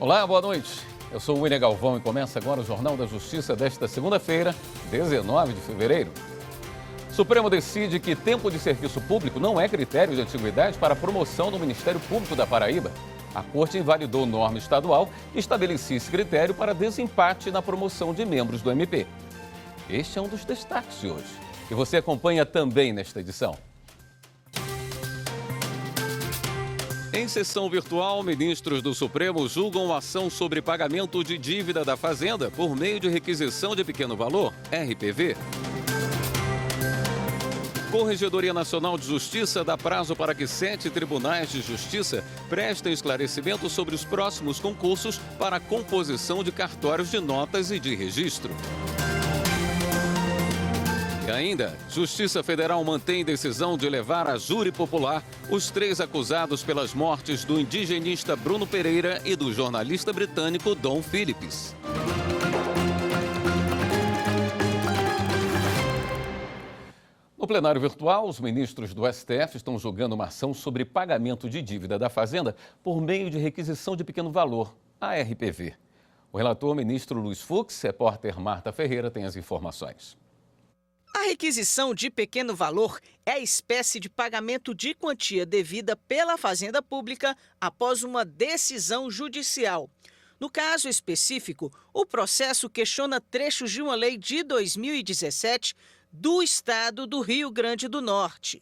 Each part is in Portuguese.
Olá, boa noite. Eu sou o William Galvão e começa agora o Jornal da Justiça desta segunda-feira, 19 de fevereiro. O Supremo decide que tempo de serviço público não é critério de antiguidade para a promoção no Ministério Público da Paraíba. A Corte invalidou norma estadual que estabelecia esse critério para desempate na promoção de membros do MP. Este é um dos destaques de hoje. E você acompanha também nesta edição. Em sessão virtual, ministros do Supremo julgam a ação sobre pagamento de dívida da Fazenda por meio de requisição de pequeno valor, RPV. Corregedoria Nacional de Justiça dá prazo para que 7 tribunais de justiça prestem esclarecimento sobre os próximos concursos para a composição de cartórios de notas e de registro. E ainda, Justiça Federal mantém decisão de levar a júri popular os 3 acusados pelas mortes do indigenista Bruno Pereira e do jornalista britânico Dom Phillips. No plenário virtual, os ministros do STF estão julgando uma ação sobre pagamento de dívida da Fazenda por meio de requisição de pequeno valor, a RPV. O relator, ministro Luiz Fux, repórter Marta Ferreira, tem as informações. A requisição de pequeno valor é a espécie de pagamento de quantia devida pela Fazenda Pública após uma decisão judicial. No caso específico, o processo questiona trechos de uma lei de 2017 do estado do Rio Grande do Norte.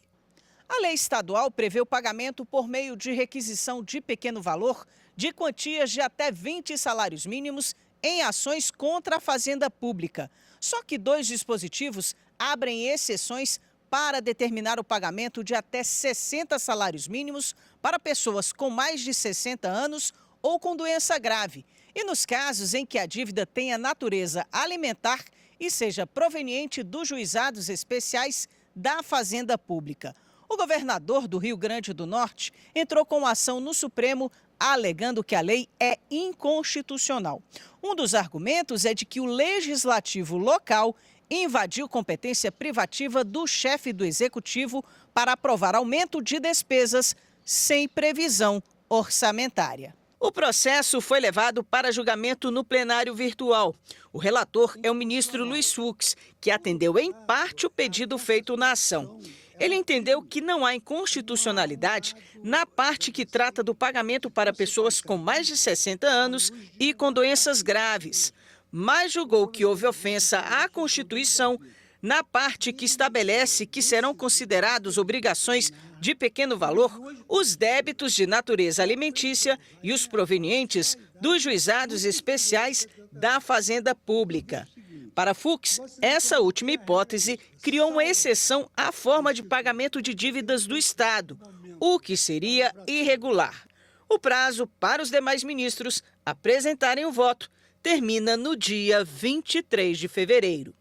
A lei estadual prevê o pagamento por meio de requisição de pequeno valor de quantias de até 20 salários mínimos em ações contra a Fazenda Pública. Só que 2 dispositivos abrem exceções para determinar o pagamento de até 60 salários mínimos para pessoas com mais de 60 anos ou com doença grave, e nos casos em que a dívida tenha natureza alimentar e seja proveniente dos juizados especiais da Fazenda Pública. O governador do Rio Grande do Norte entrou com ação no Supremo alegando que a lei é inconstitucional. Um dos argumentos é de que o legislativo local invadiu competência privativa do chefe do executivo para aprovar aumento de despesas sem previsão orçamentária. O processo foi levado para julgamento no plenário virtual. O relator é o ministro Luiz Fux, que atendeu em parte o pedido feito na ação. Ele entendeu que não há inconstitucionalidade na parte que trata do pagamento para pessoas com mais de 60 anos e com doenças graves, mas julgou que houve ofensa à Constituição na parte que estabelece que serão considerados obrigações de pequeno valor os débitos de natureza alimentícia e os provenientes dos juizados especiais da Fazenda Pública. Para Fux, essa última hipótese criou uma exceção à forma de pagamento de dívidas do Estado, o que seria irregular. O prazo para os demais ministros apresentarem o voto termina no dia 23 de fevereiro.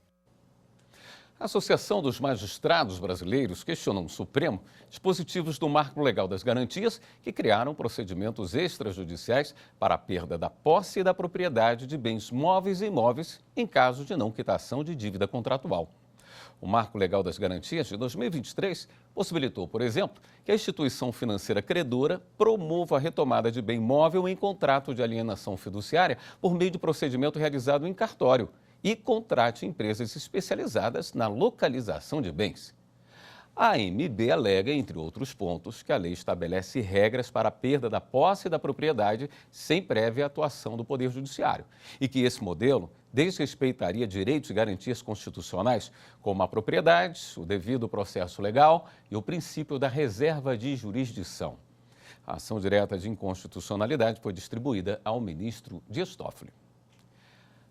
A Associação dos Magistrados Brasileiros questiona no Supremo dispositivos do Marco Legal das Garantias que criaram procedimentos extrajudiciais para a perda da posse e da propriedade de bens móveis e imóveis em caso de não quitação de dívida contratual. O Marco Legal das Garantias de 2023 possibilitou, por exemplo, que a instituição financeira credora promova a retomada de bem móvel em contrato de alienação fiduciária por meio de procedimento realizado em cartório e contrate empresas especializadas na localização de bens. A AMB alega, entre outros pontos, que a lei estabelece regras para a perda da posse da propriedade sem prévia atuação do Poder Judiciário e que esse modelo desrespeitaria direitos e garantias constitucionais, como a propriedade, o devido processo legal e o princípio da reserva de jurisdição. A ação direta de inconstitucionalidade foi distribuída ao ministro Dias Toffoli.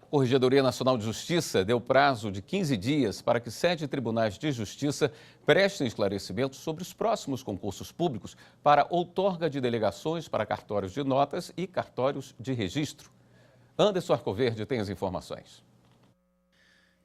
A Corregedoria Nacional de Justiça deu prazo de 15 dias para que 7 tribunais de justiça prestem esclarecimentos sobre os próximos concursos públicos para outorga de delegações para cartórios de notas e cartórios de registro. Anderson Arcoverde tem as informações.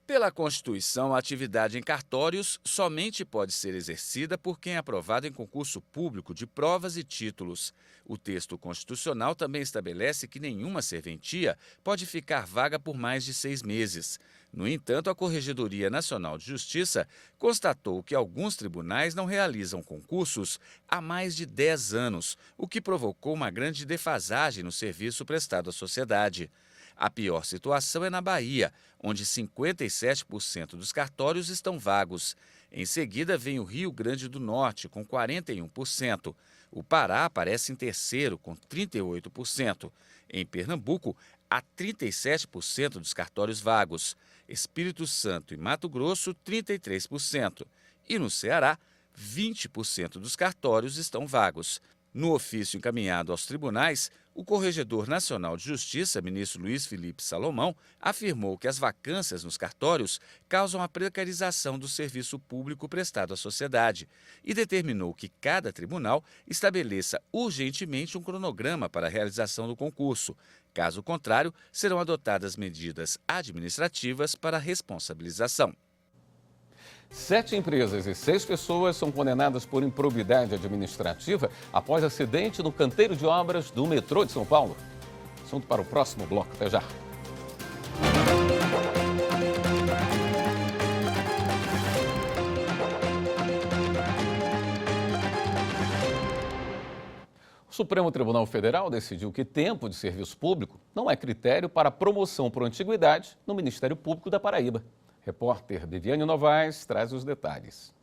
Pela Constituição, a atividade em cartórios somente pode ser exercida por quem é aprovado em concurso público de provas e títulos. O texto constitucional também estabelece que nenhuma serventia pode ficar vaga por mais de 6 meses. No entanto, a Corregedoria Nacional de Justiça constatou que alguns tribunais não realizam concursos há mais de 10 anos, o que provocou uma grande defasagem no serviço prestado à sociedade. A pior situação é na Bahia, onde 57% dos cartórios estão vagos. Em seguida vem o Rio Grande do Norte, com 41%. O Pará aparece em terceiro, com 38%. Em Pernambuco, há 37% dos cartórios vagos. Espírito Santo e Mato Grosso, 33%. E no Ceará, 20% dos cartórios estão vagos. No ofício encaminhado aos tribunais, o Corregedor Nacional de Justiça, ministro Luiz Felipe Salomão, afirmou que as vacâncias nos cartórios causam a precarização do serviço público prestado à sociedade e determinou que cada tribunal estabeleça urgentemente um cronograma para a realização do concurso. Caso contrário, serão adotadas medidas administrativas para a responsabilização. 7 empresas e 6 pessoas são condenadas por improbidade administrativa após acidente no canteiro de obras do metrô de São Paulo. Assunto para o próximo bloco. Até já. O Supremo Tribunal Federal decidiu que tempo de serviço público não é critério para promoção por antiguidade no Ministério Público da Paraíba. Repórter Viviane Novaes traz os detalhes.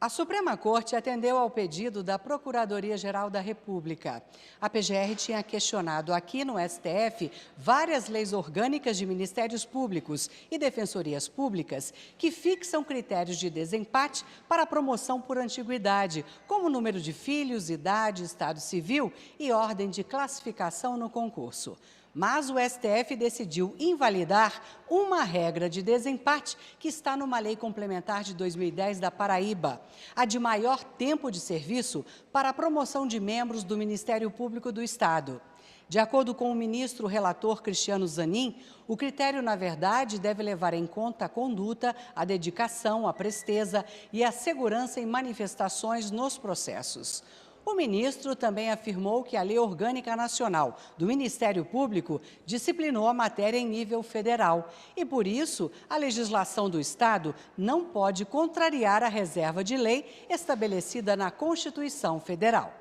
A Suprema Corte atendeu ao pedido da Procuradoria-Geral da República. A PGR tinha questionado aqui no STF várias leis orgânicas de ministérios públicos e defensorias públicas que fixam critérios de desempate para a promoção por antiguidade, como número de filhos, idade, estado civil e ordem de classificação no concurso. Mas o STF decidiu invalidar uma regra de desempate que está numa lei complementar de 2010 da Paraíba, a de maior tempo de serviço para a promoção de membros do Ministério Público do Estado. De acordo com o ministro relator Cristiano Zanin, o critério, na verdade, deve levar em conta a conduta, a dedicação, a presteza e a segurança em manifestações nos processos. O ministro também afirmou que a Lei Orgânica Nacional do Ministério Público disciplinou a matéria em nível federal e, por isso, a legislação do Estado não pode contrariar a reserva de lei estabelecida na Constituição Federal.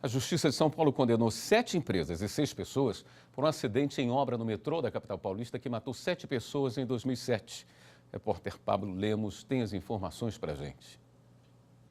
A Justiça de São Paulo condenou 7 empresas e 6 pessoas por um acidente em obra no metrô da capital paulista que matou 7 pessoas em 2007. O repórter Pablo Lemos tem as informações para a gente.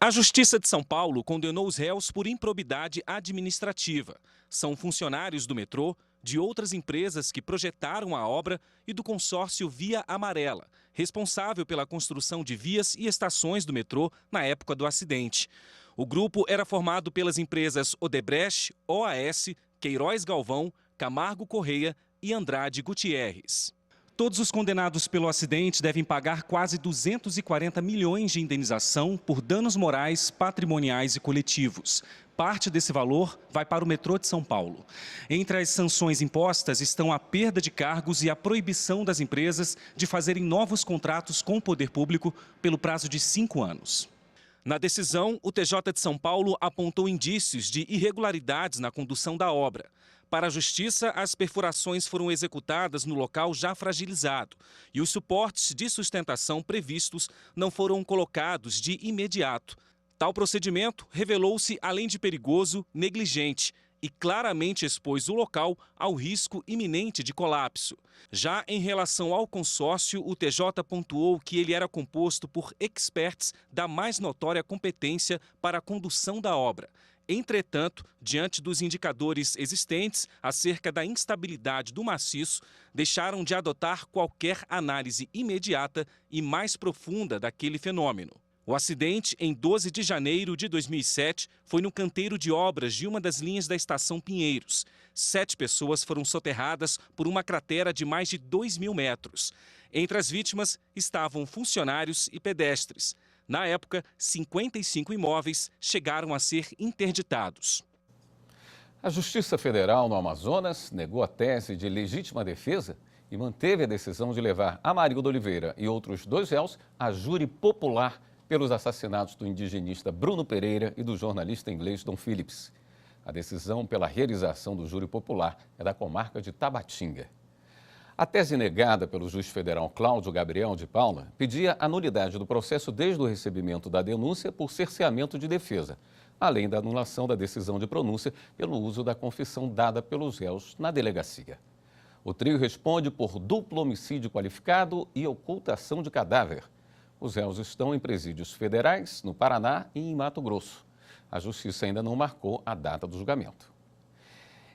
A Justiça de São Paulo condenou os réus por improbidade administrativa. São funcionários do metrô, de outras empresas que projetaram a obra e do consórcio Via Amarela, responsável pela construção de vias e estações do metrô na época do acidente. O grupo era formado pelas empresas Odebrecht, OAS, Queiroz Galvão, Camargo Correia e Andrade Gutierrez. Todos os condenados pelo acidente devem pagar quase 240 milhões de indenização por danos morais, patrimoniais e coletivos. Parte desse valor vai para o metrô de São Paulo. Entre as sanções impostas estão a perda de cargos e a proibição das empresas de fazerem novos contratos com o poder público pelo prazo de 5 anos. Na decisão, o TJ de São Paulo apontou indícios de irregularidades na condução da obra. Para a Justiça, as perfurações foram executadas no local já fragilizado e os suportes de sustentação previstos não foram colocados de imediato. Tal procedimento revelou-se, além de perigoso, negligente e claramente expôs o local ao risco iminente de colapso. Já em relação ao consórcio, o TJ pontuou que ele era composto por experts da mais notória competência para a condução da obra. Entretanto, diante dos indicadores existentes acerca da instabilidade do maciço, deixaram de adotar qualquer análise imediata e mais profunda daquele fenômeno. O acidente, em 12 de janeiro de 2007, foi no canteiro de obras de uma das linhas da Estação Pinheiros. 7 pessoas foram soterradas por uma cratera de mais de 2.000 metros. Entre as vítimas estavam funcionários e pedestres. Na época, 55 imóveis chegaram a ser interditados. A Justiça Federal no Amazonas negou a tese de legítima defesa e manteve a decisão de levar Amarildo Oliveira e outros 2 réus a júri popular pelos assassinatos do indigenista Bruno Pereira e do jornalista inglês Dom Phillips. A decisão pela realização do júri popular é da comarca de Tabatinga. A tese negada pelo juiz federal Cláudio Gabriel de Paula pedia a nulidade do processo desde o recebimento da denúncia por cerceamento de defesa, além da anulação da decisão de pronúncia pelo uso da confissão dada pelos réus na delegacia. O trio responde por duplo homicídio qualificado e ocultação de cadáver. Os réus estão em presídios federais, no Paraná e em Mato Grosso. A Justiça ainda não marcou a data do julgamento.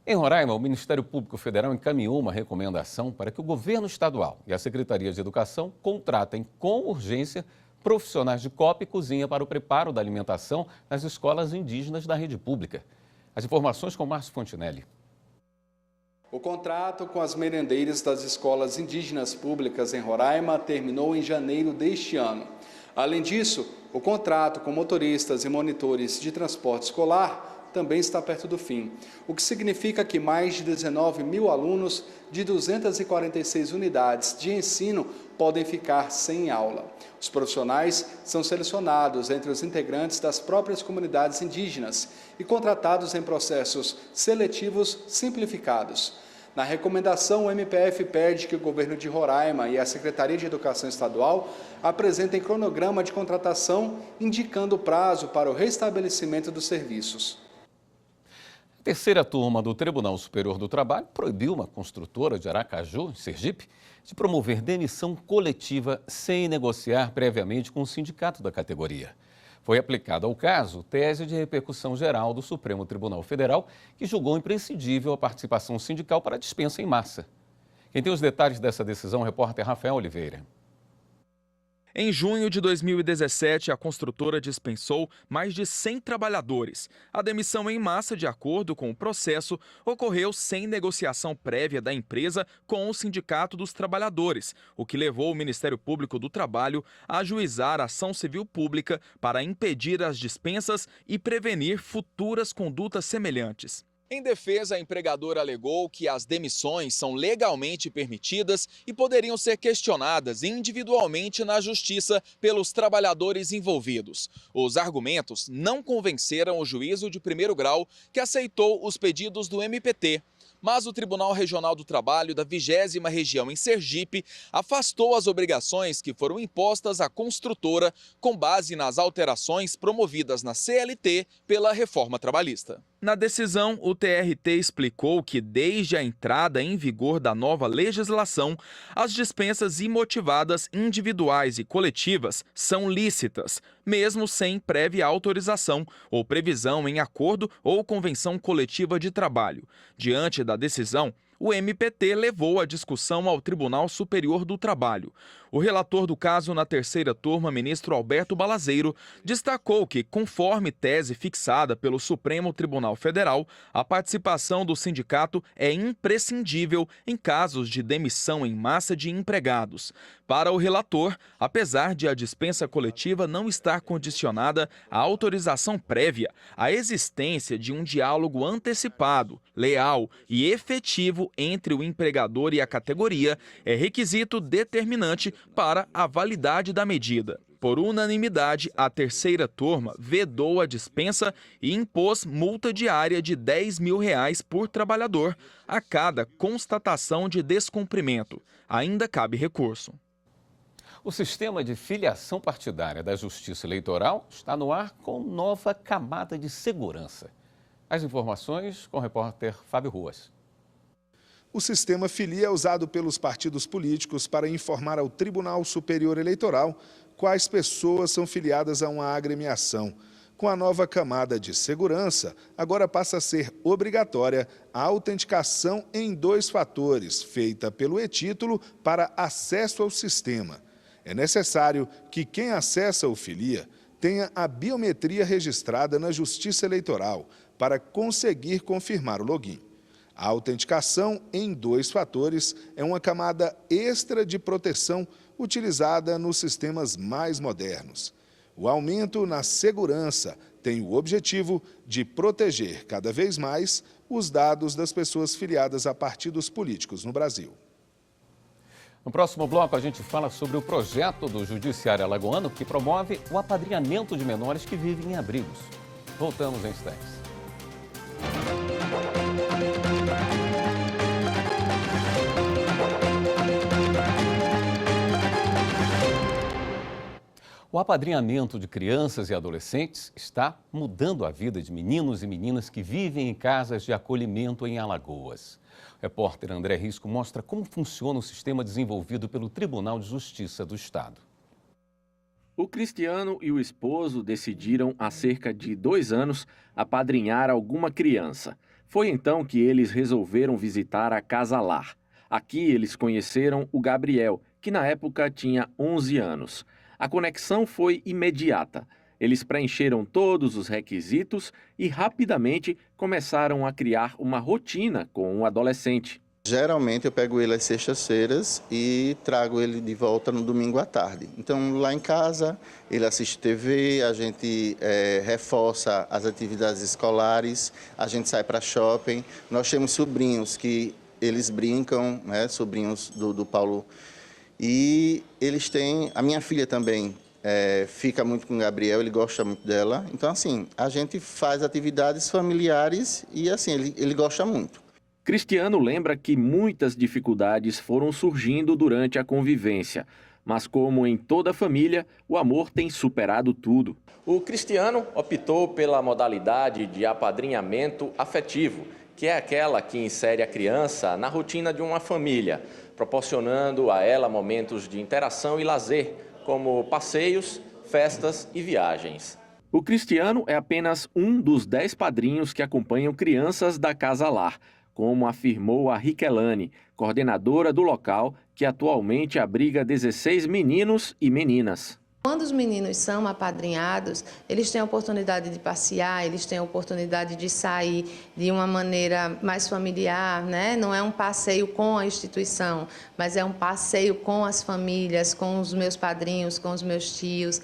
Em Roraima, o Ministério Público Federal encaminhou uma recomendação para que o governo estadual e a Secretaria de Educação contratem com urgência profissionais de copa e cozinha para o preparo da alimentação nas escolas indígenas da rede pública. As informações com Márcio Fontinelli. O contrato com as merendeiras das escolas indígenas públicas em Roraima terminou em janeiro deste ano. Além disso, o contrato com motoristas e monitores de transporte escolar também está perto do fim, o que significa que mais de 19 mil alunos de 246 unidades de ensino podem ficar sem aula. Os profissionais são selecionados entre os integrantes das próprias comunidades indígenas e contratados em processos seletivos simplificados. Na recomendação, o MPF pede que o governo de Roraima e a Secretaria de Educação Estadual apresentem cronograma de contratação, indicando o prazo para o restabelecimento dos serviços. A terceira turma do Tribunal Superior do Trabalho proibiu uma construtora de Aracaju, em Sergipe, de promover demissão coletiva sem negociar previamente com o sindicato da categoria. Foi aplicada ao caso tese de repercussão geral do Supremo Tribunal Federal, que julgou imprescindível a participação sindical para a dispensa em massa. Quem tem os detalhes dessa decisão é o repórter Rafael Oliveira. Em junho de 2017, a construtora dispensou mais de 100 trabalhadores. A demissão em massa, de acordo com o processo, ocorreu sem negociação prévia da empresa com o Sindicato dos Trabalhadores, o que levou o Ministério Público do Trabalho a ajuizar ação civil pública para impedir as dispensas e prevenir futuras condutas semelhantes. Em defesa, a empregadora alegou que as demissões são legalmente permitidas e poderiam ser questionadas individualmente na justiça pelos trabalhadores envolvidos. Os argumentos não convenceram o juízo de primeiro grau, que aceitou os pedidos do MPT. Mas o Tribunal Regional do Trabalho da 20ª Região em Sergipe afastou as obrigações que foram impostas à construtora com base nas alterações promovidas na CLT pela reforma trabalhista. Na decisão, o TRT explicou que desde a entrada em vigor da nova legislação, as dispensas imotivadas individuais e coletivas são lícitas, mesmo sem prévia autorização ou previsão em acordo ou convenção coletiva de trabalho. Diante da decisão, o MPT levou a discussão ao Tribunal Superior do Trabalho. O relator do caso na terceira turma, ministro Alberto Balazeiro, destacou que, conforme tese fixada pelo Supremo Tribunal Federal, a participação do sindicato é imprescindível em casos de demissão em massa de empregados. Para o relator, apesar de a dispensa coletiva não estar condicionada à autorização prévia, a existência de um diálogo antecipado, leal e efetivo entre o empregador e a categoria é requisito determinante para a validade da medida. Por unanimidade, a terceira turma vedou a dispensa e impôs multa diária de R$10 mil por trabalhador a cada constatação de descumprimento. Ainda cabe recurso. O sistema de filiação partidária da Justiça Eleitoral está no ar com nova camada de segurança. As informações com o repórter Fábio Ruas. O sistema filia é usado pelos partidos políticos para informar ao Tribunal Superior Eleitoral quais pessoas são filiadas a uma agremiação. Com a nova camada de segurança, agora passa a ser obrigatória a autenticação em 2 fatores, feita pelo e-título para acesso ao sistema. É necessário que quem acessa o filia tenha a biometria registrada na Justiça Eleitoral para conseguir confirmar o login. A autenticação em 2 fatores é uma camada extra de proteção utilizada nos sistemas mais modernos. O aumento na segurança tem o objetivo de proteger cada vez mais os dados das pessoas filiadas a partidos políticos no Brasil. No próximo bloco, a gente fala sobre o projeto do Judiciário Alagoano que promove o apadrinhamento de menores que vivem em abrigos. Voltamos em instantes. O apadrinhamento de crianças e adolescentes está mudando a vida de meninos e meninas que vivem em casas de acolhimento em Alagoas. O repórter André Risco mostra como funciona o sistema desenvolvido pelo Tribunal de Justiça do Estado. O Cristiano e o esposo decidiram, há cerca de 2 anos, apadrinhar alguma criança. Foi então que eles resolveram visitar a Casa Lar. Aqui eles conheceram o Gabriel, que na época tinha 11 anos. A conexão foi imediata. Eles preencheram todos os requisitos e rapidamente começaram a criar uma rotina com o adolescente. Geralmente eu pego ele às sextas-feiras e trago ele de volta no domingo à tarde. Então lá em casa ele assiste TV, a gente reforça as atividades escolares, a gente sai para shopping. Nós temos sobrinhos que eles brincam, né, sobrinhos do Paulo. E eles têm, a minha filha também fica muito com o Gabriel, ele gosta muito dela. Então, assim, a gente faz atividades familiares e, assim, ele gosta muito. Cristiano lembra que muitas dificuldades foram surgindo durante a convivência. Mas como em toda família, o amor tem superado tudo. O Cristiano optou pela modalidade de apadrinhamento afetivo, que é aquela que insere a criança na rotina de uma família, proporcionando a ela momentos de interação e lazer, como passeios, festas e viagens. O Cristiano é apenas um dos 10 padrinhos que acompanham crianças da Casa Lar, como afirmou a Riquelane, coordenadora do local, que atualmente abriga 16 meninos e meninas. Quando os meninos são apadrinhados, eles têm a oportunidade de passear, eles têm a oportunidade de sair de uma maneira mais familiar, né? Não é um passeio com a instituição, mas é um passeio com as famílias, com os meus padrinhos, com os meus tios.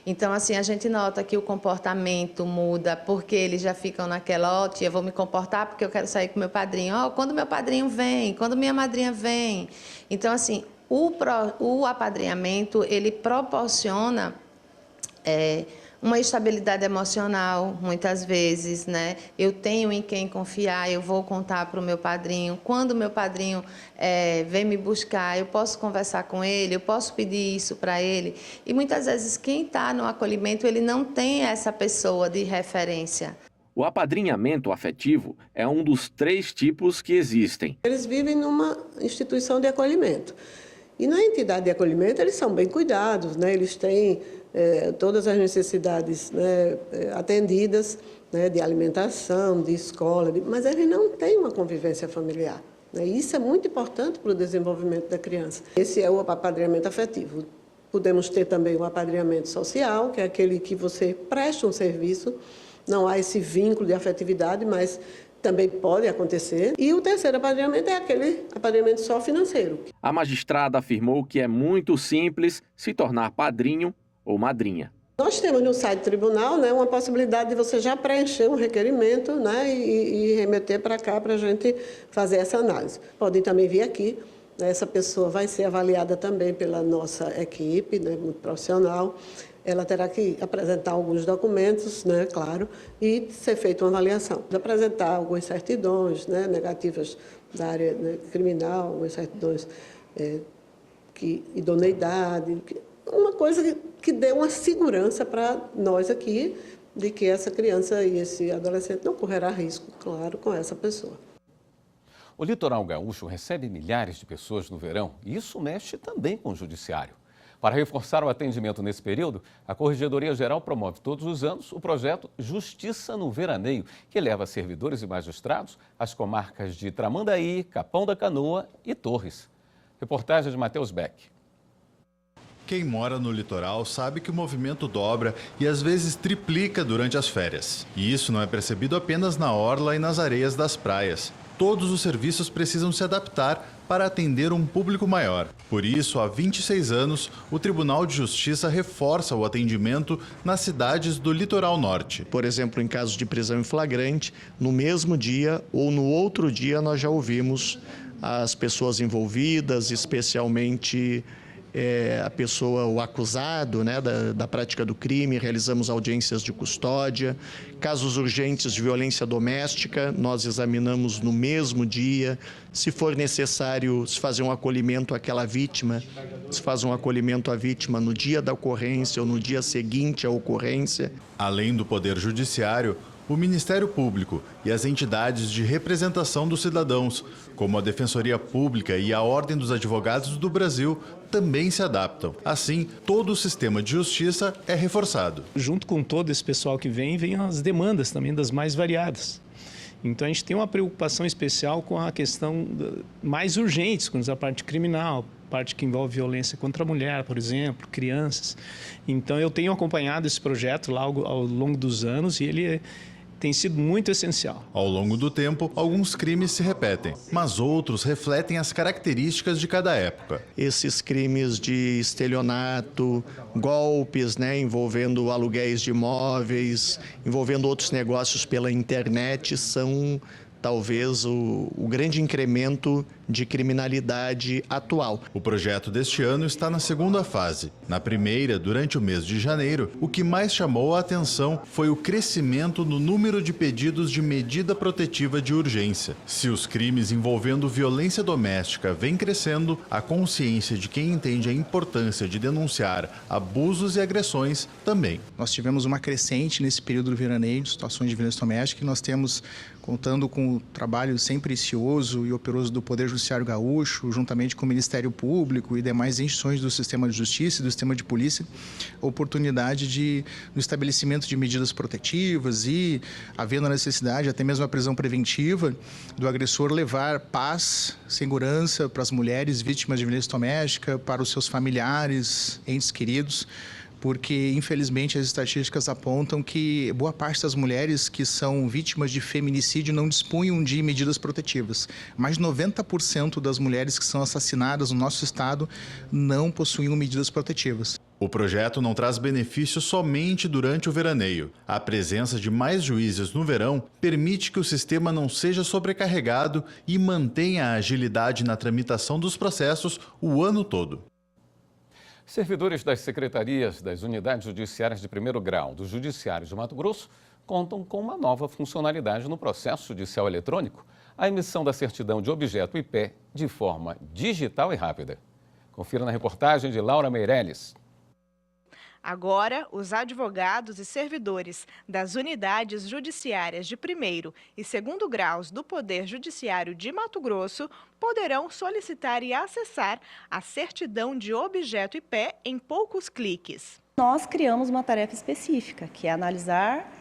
Então, assim, a gente nota que o comportamento muda, porque eles já ficam naquela, ó, tia, vou me comportar porque eu quero sair com meu padrinho. Ó, quando meu padrinho vem, quando minha madrinha vem. Então, assim, o apadrinhamento, ele proporciona uma estabilidade emocional, muitas vezes, né? Eu tenho em quem confiar, eu vou contar para o meu padrinho. Quando o meu padrinho vem me buscar, eu posso conversar com ele, eu posso pedir isso para ele. E muitas vezes quem está no acolhimento, ele não tem essa pessoa de referência. O apadrinhamento afetivo é um dos 3 tipos que existem. Eles vivem numa instituição de acolhimento. E na entidade de acolhimento eles são bem cuidados, né? Eles têm todas as necessidades, né, atendidas, né, de alimentação, de escola, mas eles não têm uma convivência familiar. Né? E isso é muito importante para o desenvolvimento da criança. Esse é o apadrinhamento afetivo. Podemos ter também o apadrinhamento social, que é aquele que você presta um serviço, não há esse vínculo de afetividade, mas também pode acontecer. E o terceiro apadrinhamento é aquele apadrinhamento só financeiro. A magistrada afirmou que é muito simples se tornar padrinho ou madrinha. Nós temos no site do tribunal, né, uma possibilidade de você já preencher um requerimento, né, e remeter para cá para a gente fazer essa análise. Podem também vir aqui, né, essa pessoa vai ser avaliada também pela nossa equipe, né, muito profissional. Ela terá que apresentar alguns documentos, né, claro, e ser feita uma avaliação. Apresentar algumas certidões, né, negativas da área, né, criminal, algumas certidões idoneidade, uma coisa que dê uma segurança para nós aqui de que essa criança e esse adolescente não correrá risco, claro, com essa pessoa. O litoral gaúcho recebe milhares de pessoas no verão e isso mexe também com o judiciário. Para reforçar o atendimento nesse período, a Corregedoria Geral promove todos os anos o projeto Justiça no Veraneio, que leva servidores e magistrados às comarcas de Tramandaí, Capão da Canoa e Torres. Reportagem de Matheus Beck. Quem mora no litoral sabe que o movimento dobra e às vezes triplica durante as férias. E isso não é percebido apenas na orla e nas areias das praias. Todos os serviços precisam se adaptar para atender um público maior. Por isso, há 26 anos, o Tribunal de Justiça reforça o atendimento nas cidades do litoral norte. Por exemplo, em casos de prisão em flagrante, no mesmo dia ou no outro dia nós já ouvimos as pessoas envolvidas, especialmente a pessoa, o acusado, né, da prática do crime. Realizamos audiências de custódia. Casos urgentes de violência doméstica, nós examinamos no mesmo dia. Se for necessário se fazer um acolhimento àquela vítima, se faz um acolhimento à vítima no dia da ocorrência ou no dia seguinte à ocorrência. Além do Poder Judiciário, o Ministério Público e as entidades de representação dos cidadãos, como a Defensoria Pública e a Ordem dos Advogados do Brasil, também se adaptam. Assim, todo o sistema de justiça é reforçado. Junto com todo esse pessoal que vem as demandas também das mais variadas. Então a gente tem uma preocupação especial com a questão mais urgente, com a parte criminal, parte que envolve violência contra a mulher, por exemplo, crianças. Então eu tenho acompanhado esse projeto lá ao longo dos anos e ele tem sido muito essencial. Ao longo do tempo, alguns crimes se repetem, mas outros refletem as características de cada época. Esses crimes de estelionato, golpes, né, envolvendo aluguéis de imóveis, envolvendo outros negócios pela internet, são talvez o grande incremento de criminalidade atual. O projeto deste ano está na segunda fase. Na primeira, durante o mês de janeiro, o que mais chamou a atenção foi o crescimento no número de pedidos de medida protetiva de urgência. Se os crimes envolvendo violência doméstica vêm crescendo, a consciência de quem entende a importância de denunciar abusos e agressões também. Nós tivemos uma crescente nesse período do veraneio de situações de violência doméstica e nós temos, contando com o trabalho sempre precioso e operoso do Poder Judiciário Gaúcho, juntamente com o Ministério Público e demais instituições do sistema de justiça e do sistema de polícia, a oportunidade no estabelecimento de medidas protetivas e, havendo a necessidade, até mesmo a prisão preventiva, do agressor levar paz, segurança para as mulheres vítimas de violência doméstica, para os seus familiares, entes queridos, porque, infelizmente, as estatísticas apontam que boa parte das mulheres que são vítimas de feminicídio não dispunham de medidas protetivas. Mais de 90% das mulheres que são assassinadas no nosso estado não possuíam medidas protetivas. O projeto não traz benefício somente durante o veraneio. A presença de mais juízes no verão permite que o sistema não seja sobrecarregado e mantenha a agilidade na tramitação dos processos o ano todo. Servidores das secretarias das unidades judiciárias de primeiro grau do Judiciário de Mato Grosso contam com uma nova funcionalidade no processo judicial eletrônico, a emissão da certidão de objeto IP de forma digital e rápida. Confira na reportagem de Laura Meirelles. Agora, os advogados e servidores das unidades judiciárias de primeiro e segundo graus do Poder Judiciário de Mato Grosso poderão solicitar e acessar a certidão de objeto IP em poucos cliques. Nós criamos uma tarefa específica, que é analisar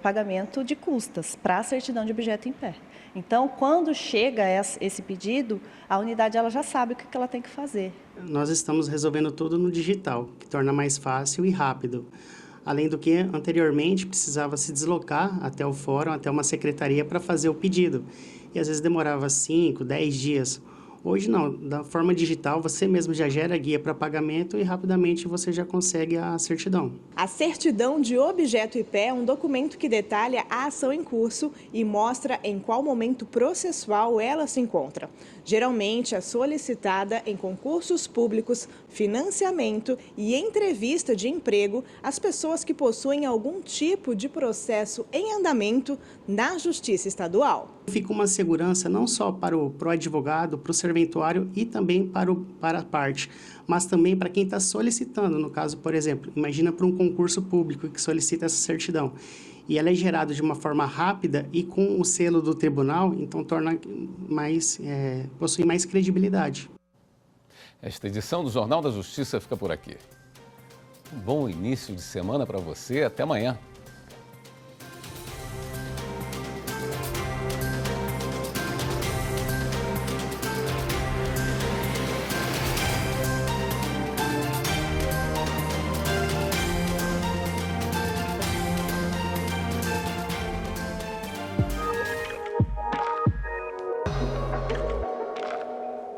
pagamento de custas para a certidão de objeto em pé. Então, quando chega esse pedido, a unidade ela já sabe o que ela tem que fazer. Nós estamos resolvendo tudo no digital, que torna mais fácil e rápido. Além do que, anteriormente, precisava se deslocar até o fórum, até uma secretaria para fazer o pedido. E às vezes demorava 5, 10 dias. Hoje não, da forma digital você mesmo já gera a guia para pagamento e rapidamente você já consegue a certidão. A certidão de objeto IP é um documento que detalha a ação em curso e mostra em qual momento processual ela se encontra. Geralmente é solicitada em concursos públicos, financiamento e entrevista de emprego às pessoas que possuem algum tipo de processo em andamento na Justiça Estadual. Fica uma segurança não só para o advogado, para o serventuário e também para a parte, mas também para quem está solicitando. No caso, por exemplo, imagina para um concurso público que solicita essa certidão. E ela é gerada de uma forma rápida e com o selo do tribunal, então possui mais credibilidade. Esta edição do Jornal da Justiça fica por aqui. Um bom início de semana para você. Até amanhã.